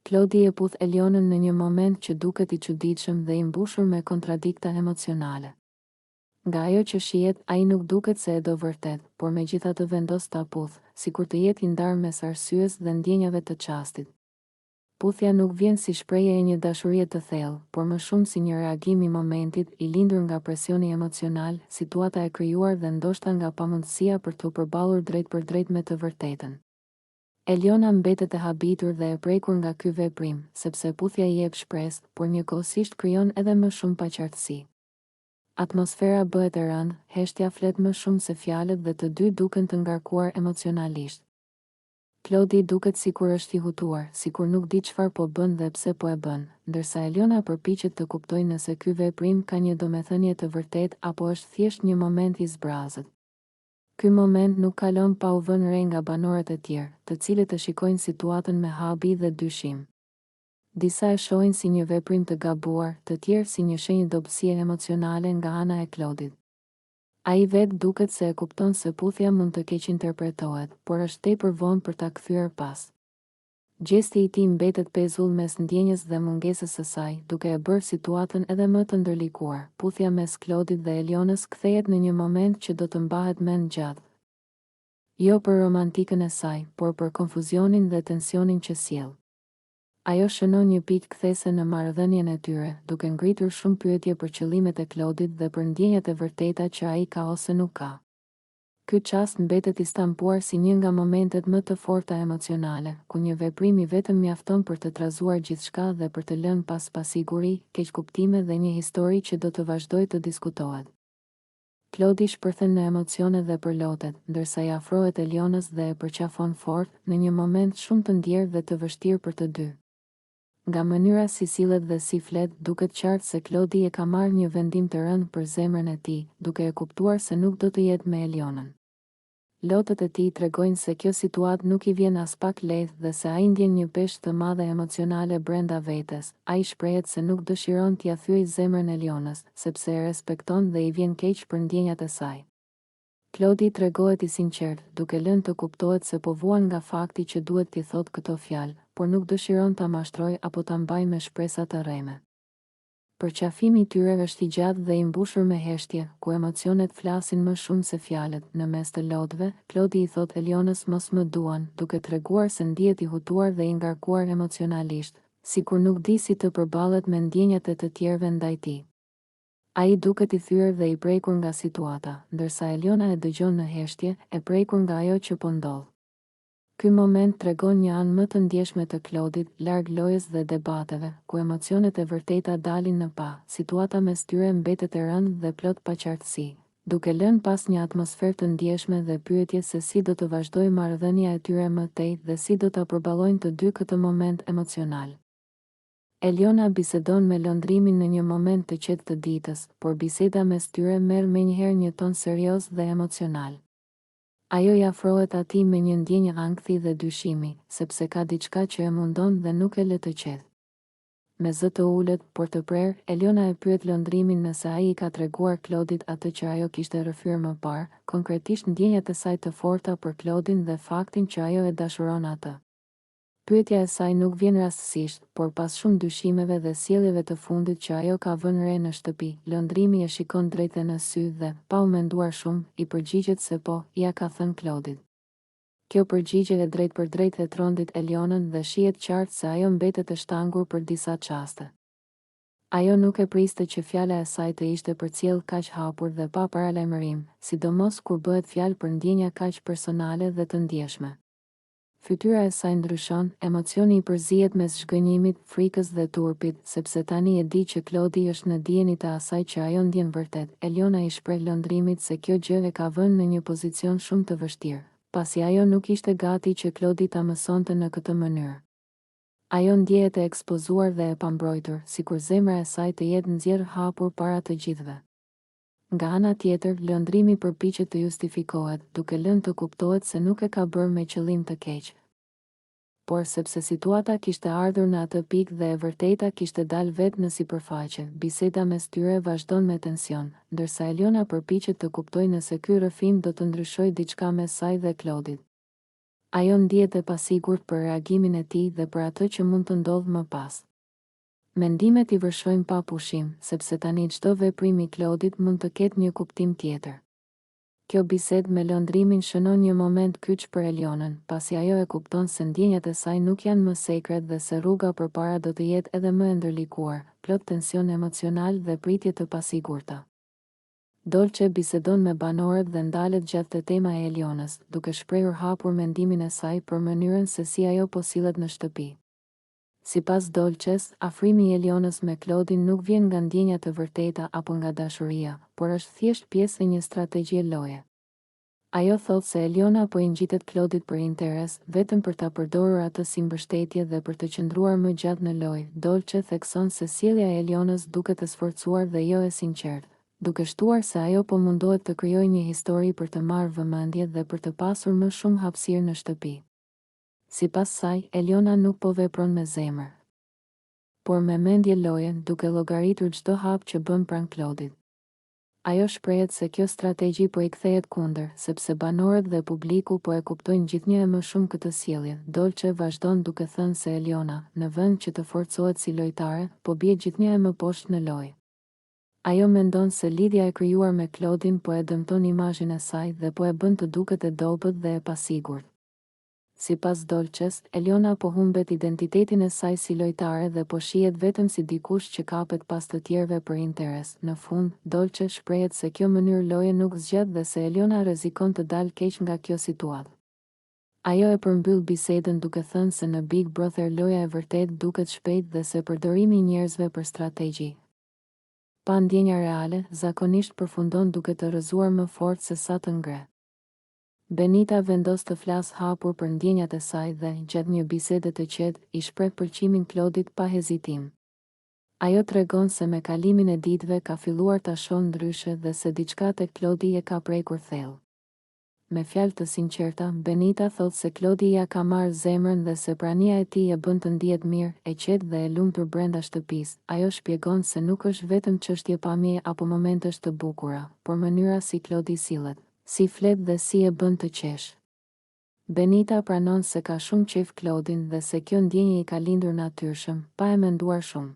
Klodi e puth Elionën në një moment që duket i çuditshëm dhe i mbushur me kontradikta emocionale. Nga ajo që shihet, ai nuk duket se e do vërtet, por megjithatë vendos ta puth, sikur të jetë i ndarë mes arsyes dhe ndjenjave të çastit. Puthja nuk vjen si shprehje e një dashurie të thellë, por më shumë si një reagim i momentit, i lindur nga presioni emocional, situata e krijuar dhe ndoshta nga pamundësia për të përballur drejt për drejt me të vërtetën. Eliona mbetet e habitur dhe e prekur nga ky veprim, sepse puthja i jep shpresë, por njëkohësisht krijon edhe më shumë paqartësi. Atmosfera bëhet e rëndë, heshtja flet më shumë se fjalët dhe të dy duken të ngarkuar emocionalisht. Klodi duket sikur është i hutuar, sikur nuk di çfarë po bën dhe pse po e bën, ndërsa Eliona përpiqet të kuptojë nëse ky veprim ka një domethënie të vërtetë apo është thjesht një moment i zbrazët. Ky moment nuk kalon pa u vënë re nga banorët e tjerë, të cilët e shikojnë situatën me habi dhe dyshim. Disa e shohin si një veprim të gabuar, të tjerë si një shenjë dobësie emocionale nga ana e Klodit. Ai vetë duket se e kupton se puthja mund të keq interpretohet, por është tepër vonë për ta kthyer pas. Gjesti i tij mbetet pezull mes ndjenjës dhe mungesës së saj, duke e bërë situatën edhe më të ndërlikuar. Puthja mes Klodit dhe Elionës kthehet në një moment që do të mbahet mend gjatë. Jo për romantikën e saj, por për konfuzionin dhe tensionin që sjell. Ajo shënon një pikë kthese në marrëdhënien e tyre, duke ngritur shumë pyetje për qëllimet e Klodit dhe për ndjenjat e vërteta që ai ka ose nuk ka. Ky çast mbetet i stampuar si një nga momentet më të forta emocionale, ku një veprim i vetëm mjafton për të trazuar gjithçka dhe për të lënë pas pasiguri, keqkuptime dhe një histori që do të vazhdojë të diskutohet. Klodi shpërthen në emocione dhe përlotet, ndërsa i afrohet Elionës dhe e përqafon fort, në një moment shumë të ndjerë dhe të vështirë për të dy. Nga mënyra si sillet dhe si flet, duket qartë se Klodi e ka marrë një vendim të rënd për zemrën e tij, duke e kuptuar se nuk do të jetë me Elionën. Lotët e tij tregojnë se kjo situatë nuk i vjen as pak lehtë dhe se ai ndjen një peshë të madhe emocionale brenda vetes. Ai shprehet se nuk dëshiron t'ia thyejë zemrën Elionës, sepse e respekton dhe i vjen keq për ndjenjat e saj. Klodi tregohet i sinqert, duke lënë të kuptohet se po vuan nga fakti që duhet t'i thotë këto fjalë, por nuk dëshiron ta mashtrojë apo ta mbajë me shpresa të rreme. Përqafimi i tyre është i gjatë dhe i mbushur me heshtje, ku emocionet flasin më shumë se fjalët. Në mes të lotëve, Klodi i thot Elionës mos më duan, duke treguar se ndihet i hutuar dhe i ngarkuar emocionalisht, sikur nuk di si të përballet me ndjenjat e të tjerëve ndaj tij. Ai duket i thyer dhe i prekur nga situata, ndërsa Eliona e dëgjon në heshtje, e prekur nga ajo që po ndodh. Ky moment tregon një anë më të ndjeshme të Klodit, larg lojës dhe debateve, ku emocionet e vërteta dalin në pa. Situata mes tyre mbetet e rëndë dhe plot paqartësi, duke lënë pas një atmosferë të ndjeshme dhe pyetje se si do të vazhdojë marrëdhënia e tyre më tej dhe si do ta përballojnë të dy këtë moment emocional. Eliona bisedon me Londrimin në një moment të qetë të ditës, por biseda mes tyre merr menjëherë një ton serioz dhe emocional. Ajo i afrohet atij me një ndjenjë ankthi dhe dyshimi, sepse ka diçka që e mundon dhe nuk e lë të qetë. Me zë të ulët, por të prerë, Eliona e pyet Londrimin nëse ai i ka treguar Klodit atë që ajo kishte rrëfyer më parë, konkretisht ndjenjat e saj të forta për Klodin dhe faktin që ajo e dashuron atë. Pyetja e saj nuk vjen rastësisht, por pas shumë dyshimeve dhe sjelljeve të fundit që ajo ka vënë re në shtëpi, Londrimi e shikon drejtë në sy dhe, pa u menduar shumë, i përgjigjet se po, ja ka thënë Klodit. Kjo përgjigje e drejtë për drejtë e trondit Elionën dhe shihet qartë se ajo mbetet e shtangur për disa çaste. Ajo nuk e priste që fjala e saj të ishte përcjell kaq hapur dhe pa paralajmërim, sidomos kur bëhet fjalë për ndjenja kaq personale dhe të ndjeshme. Fytyra e saj ndryshon, emocioni i përzihet mes zhgënjimit, frikës dhe turpit, sepse tani e di që Klodi është në dijenit e asaj që ajo ndjen vërtet. Eliona i shpreh Londrimit se kjo gjë e ka vënë në një pozicion shumë të vështirë, pasi ajo nuk ishte gati që Klodi ta mësonte në këtë mënyrë. Ajo ndjehet e ekspozuar dhe e pambrojtur, sikur zemra e saj të jetë nxjerrë hapur para të gjithëve. Nga ana tjetër, Londrimi përpiqet të justifikohet, duke lënë të kuptohet se nuk e ka bërë me qëllim të keq. Por sepse situata kishte ardhur në atë pikë dhe e vërteta kishte dalë vetë në sipërfaqe, biseda mes tyre vazhdon me tension, ndërsa Eliona përpiqet të kuptojë nëse ky rrëfim do të ndryshojë diçka mes saj dhe Klodit. Ajo ndihet e pasigurt për reagimin e tij dhe për atë që mund të ndodhë më pas. Mendimet i vërshojnë pa pushim, sepse tani çdo veprim i Klodit mund të ketë një kuptim tjetër. Kjo bisedë me lëndrimin shënon një moment kyç për Elionën, pasi ajo e kupton se ndjenjat e saj nuk janë më sekret dhe se rruga përpara do të jetë edhe më e ndërlikuar, plot tension emocional dhe pritje të pasigurta. Dolce bisedon me banorët dhe ndalet gjatë të tema e Elionës, duke shprehur hapur mendimin e saj për mënyrën se si ajo po sillet në shtëpi. Sipas Dolces, afrimi i Elionës me Klodin nuk vjen nga ndjenja të vërteta apo nga dashuria, por është thjesht pjesë e një strategjie loje. Ajo thotë se Eliona po i ngjitet Klodit për interes, vetëm për ta përdorur atë si mbështetje dhe për të qëndruar më gjatë në lojë. Dolce thekson se sjellja e Elionës duket e sforcuar dhe jo e sinqertë, duke shtuar se ajo po mundohet të krijojë një histori për të marrë vëmendje dhe për të pasur më shumë hapësirë në shtëpi. Sipas saj, Eliona nuk po vepron me zemër, por me mendje loje, duke llogaritur çdo hap që bën pranë Klodit. Ajo shprehet se kjo strategji po i kthehet kundër, sepse banorët dhe publiku po e kuptojnë gjithnjë e më shumë këtë sjellje. Dolce vazhdon duke thënë se Eliona, në vend që të forcohet si lojtare, po bie gjithnjë e më poshtë në lojë. Ajo mendon se lidhja e krijuar me Klodin po e dëmton imazhin e saj dhe po e bën të duket e dobët dhe e pasigurt. Sipas Dolces, Eliona po humbet identitetin e saj si lojtare dhe po shihet vetëm si dikush që kapet pas të tjerëve për interes. Në fund, Dolce shprehet se kjo mënyrë loje nuk zgjat dhe se Eliona rrezikon të dalë keq nga kjo situatë. Ajo e përmbyll bisedën duke thënë se në Big Brother loja e vërtet duket shpejt dhe se përdorimi i njerëzve për strategji pa ndjenja reale, zakonisht përfundon duke të rrëzuar më fort se sa të ngre. Benita vendos të flas hapur për ndjenjat e saj dhe, gjatë një bisede të qetë, i shpreh pëlqimin Klodit pa hezitim. Ajo tregon se me kalimin e ditëve ka filluar ta shohë ndryshe dhe se diçka tek Klodi e ka prekur thellë. Me fjalë të sinqerta, Benita thotë se Klodi ja ka marrë zemrën dhe se prania e tij e bën të ndihet mirë, e qetë dhe e lumtur brenda shtëpisë. Ajo shpjegon se nuk është vetëm çështje pamje apo momentesh të bukura, por mënyra si Klodi sillet, si flet dhe si e bën të qesh. Benita pranon se ka shumë qejf Klodin dhe se kjo ndjenjë i ka lindur natyrshëm, pa e menduar shumë.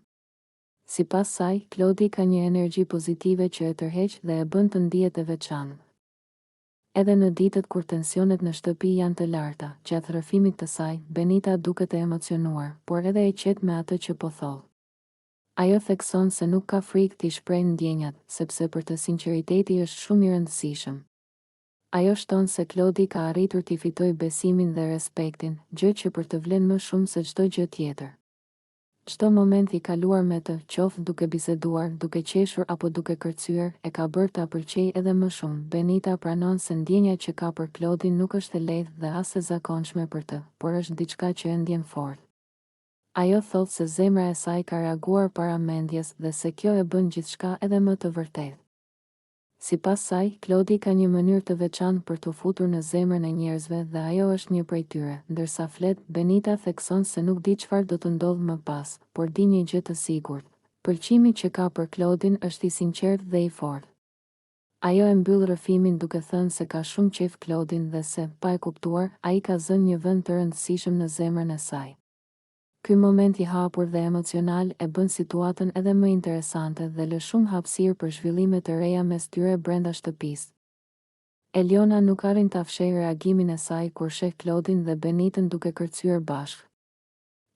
Sipas saj, Klodi ka një energji pozitive që e tërheq dhe e bën të ndihet e veçantë. Edhe në ditët kur tensionet në shtëpi janë të larta, gjatë rrëfimit të saj, Benita duket e emocionuar, por edhe e qetë me atë që po thotë. Ajo thekson se nuk ka frikë t'i shprehë ndjenjat, sepse për të sinqeriteti është shumë i rëndësishëm. Ajo shton se Klodi ka arritur t'i fitojë besimin dhe respektin, gjë që për të vlen më shumë se çdo gjë tjetër. Çdo moment i kaluar me të, qoftë duke biseduar, duke qeshur apo duke kërcyer, e ka bërë ta pëlqejë edhe më shumë. Benita pranon se ndjenja që ka për Klodin nuk është e lehtë dhe as e zakonshme për të, por është diçka që e ndjen fort. Ajo thotë se zemra e saj ka reaguar para mendjes dhe se kjo e bën gjithçka edhe më të vërtetë. Sipas saj, Klodi ka një mënyrë të veçantë për t'u futur në zemrën e njerëzve dhe ajo është një prej tyre. Ndërsa flet, Benita thekson se nuk di çfarë do të ndodhë më pas, por di një gjë të sigurt. Pëlqimi që ka për Klodin është i sinqertë dhe i fortë. Ajo e mbyll rrëfimin duke thënë se ka shumë qejf Klodin dhe se, pa e kuptuar, ai ka zënë një vend të rëndësishëm në zemrën e saj. Ky moment i hapur dhe emocional e bën situatën edhe më interesante dhe lë shumë hapësirë për zhvillime të reja mes tyre brenda shtëpisë. Eliona nuk arrin ta fshehë reagimin e saj kur sheh Klodin dhe Benitën duke kërcyer bashkë.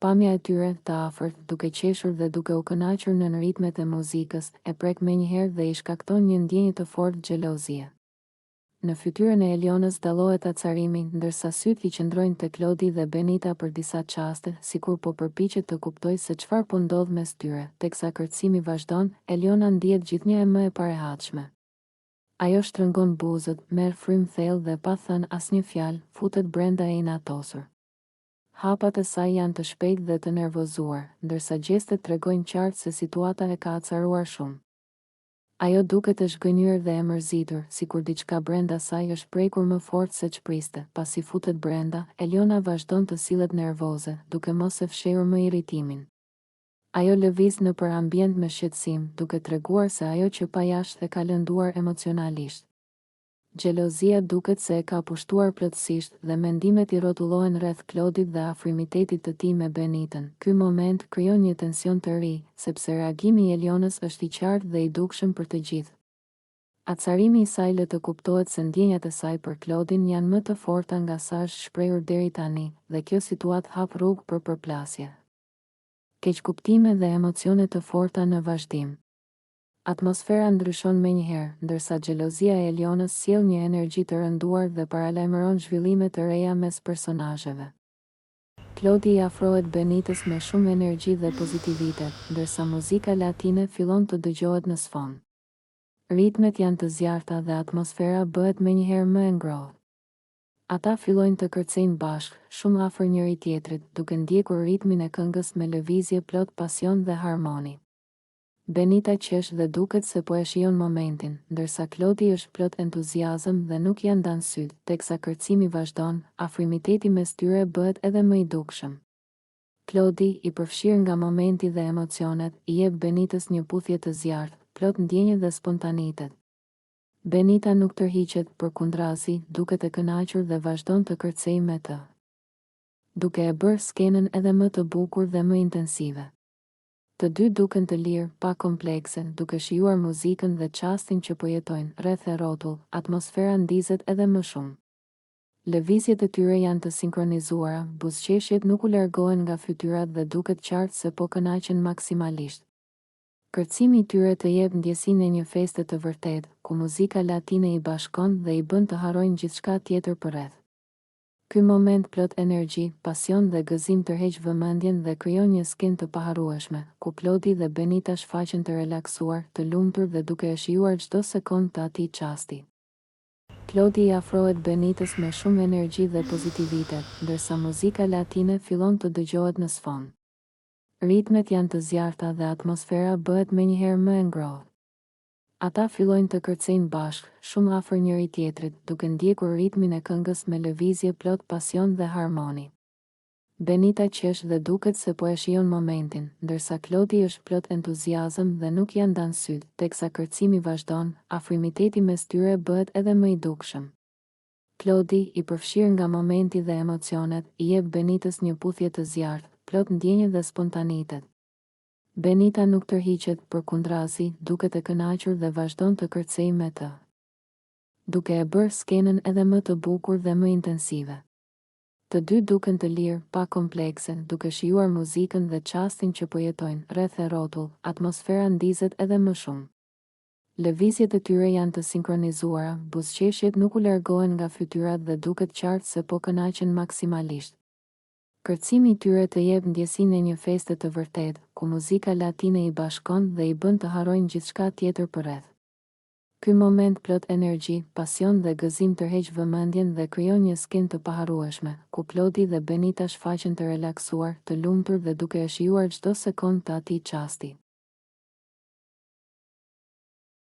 Pamja e tyre, të afërt, duke qeshur dhe duke u kënaqur në ritmet e muzikës, e prek menjëherë dhe i shkakton një ndjenjë të fortë xhelozie. Në fytyrën e Elionës dallohet acarimi, ndërsa sytë i qëndrojnë te Klodi dhe Benita për disa çaste, sikur po përpiqet të kuptojë se çfarë po ndodh mes tyre. Teksa kërcimi vazhdon, Eliona ndihet gjithnjë e më e parehatshme. Ajo shtrëngon buzët, merr frym thellë dhe pa thënë asnjë fjalë, futet brenda e inatosur. Hapat e saj janë të shpejtë dhe të nervozuar, ndërsa gjestet tregojnë qartë se situata e ka acaruar shumë. Ajo duket e zhgënjur dhe e mërzitur, sikur diçka brenda saj është prekur më fort se ç'priste. Pasi futet brenda, Eliona vazhdon të sillet nervoze, duke mos e fshehur më irritimin. Ajo lëviz nëpër ambient me shqetësim, duke treguar se ajo që pa jashtë e ka lënduar emocionalisht. Xhelozia duket se e ka pushtuar plotësisht dhe mendimet i rrotullohen rreth Klodit dhe afrimitetit të tij me Benitën. Ky moment krijon një tension të ri, sepse reagimi i Elionës është i qartë dhe i dukshëm për të gjithë. Acarimi i saj le të kuptohet se ndjenjat e saj për Klodin janë më të forta nga sa është shprehur deri tani, dhe kjo situatë hap rrugë për përplasje. Keqkuptime dhe emocione të forta në vazhdim. Atmosfera ndryshon menjëherë, ndërsa xhelozia e Elionës sjell një energji të rënduar dhe paralajmëron zhvillime të reja mes personazheve. Klodi i afrohet Benitës me shumë energji dhe pozitivitet, ndërsa muzika latine fillon të dëgjohet në sfond. Ritmet janë të zjarrta dhe atmosfera bëhet menjëherë më e ngrohtë. Ata fillojnë të kërcejnë bashkë, shumë afër njëri tjetrit, duke ndjekur ritmin e këngës me lëvizje plot pasion dhe harmoni. Benita qesh dhe duket se po e shijon momentin, ndërsa Klodi është plot entuziazëm dhe nuk janë ndan syt, teksa kërcimi vazhdon, afrimiteti mes tyre bëhet edhe më i dukshëm. Klodi, i përfshirë nga momenti dhe emocionet, i jep Benitës një puthje të zjarrt, plot ndjenjë dhe spontanitet. Benita nuk tërhiqet, përkundrazi, duket e kënaqur dhe vazhdon të kërcej me të, duke e bërë skenën edhe më të bukur dhe më intensive. Të dy duken të lirë, pa komplekse, duke shijuar muzikën dhe çastin që po jetojnë, rreth e rrotull, atmosfera ndizet edhe më shumë. Lëvizjet e tyre janë të sinkronizuara, buzëqeshjet nuk u largohen nga fytyrat dhe duket qartë se po kënaqen maksimalisht. Kërcimi i tyre të jep ndjesinë e një feste të vërtetë, ku muzika latine i bashkon dhe i bën të harrojnë gjithçka tjetër përreth. Ky moment plot energji, pasion dhe gëzim tërheq vëmendjen dhe krijon një skenë të paharrueshme, ku Klodi dhe Benita shfaqen të relaksuar, të lumtur dhe duke e shijuar çdo sekondë të atij çasti. Klodi i afrohet Benitës me shumë energji dhe pozitivitet, ndërsa muzika latine fillon të dëgjohet në sfond. Ritmet janë të zjarrta dhe atmosfera bëhet menjëherë më e ngrohtë. Ata fillojnë të kërcejnë bashkë, shumë afër njëri tjetrit, duke ndjekur ritmin e këngës me lëvizje plot pasion dhe harmoni. Benita qesh dhe duket se po e shijon momentin, ndërsa Klodi është plot entuziazëm dhe nuk janë ndan syt, teksa kërcimi vazhdon, afrimiteti mes tyre bëhet edhe më i dukshëm. Klodi, i përfshirë nga momenti dhe emocionet, i jep Benitës një puthje të zjarrt, plot ndjenjë dhe spontanitet. Benita nuk tërhiqet, përkundrazi, duket e kënaqur dhe vazhdon të kërcej me të, duke e bërë skenën edhe më të bukur dhe më intensive. Të dy duken të lirë, pa komplekse, duke shijuar muzikën dhe çastin që po jetojnë, rreth e rrotull, atmosfera ndizet edhe më shumë. Lëvizjet e tyre janë të sinkronizuara, buzëqeshjet nuk u largohen nga fytyrat dhe duket qartë se po kënaqen maksimalisht. Kërcimi i tyre të jep ndjesinë e një feste të vërtetë, ku muzika latine i bashkon dhe i bën të harrojnë gjithçka tjetër përreth. Ky moment plot energji, pasion dhe gëzim tërheq vëmendjen dhe krijon një skenë të paharrueshme, ku Klodi dhe Benita shfaqen të relaksuar, të lumtur dhe duke e shijuar çdo sekondë të atij çasti.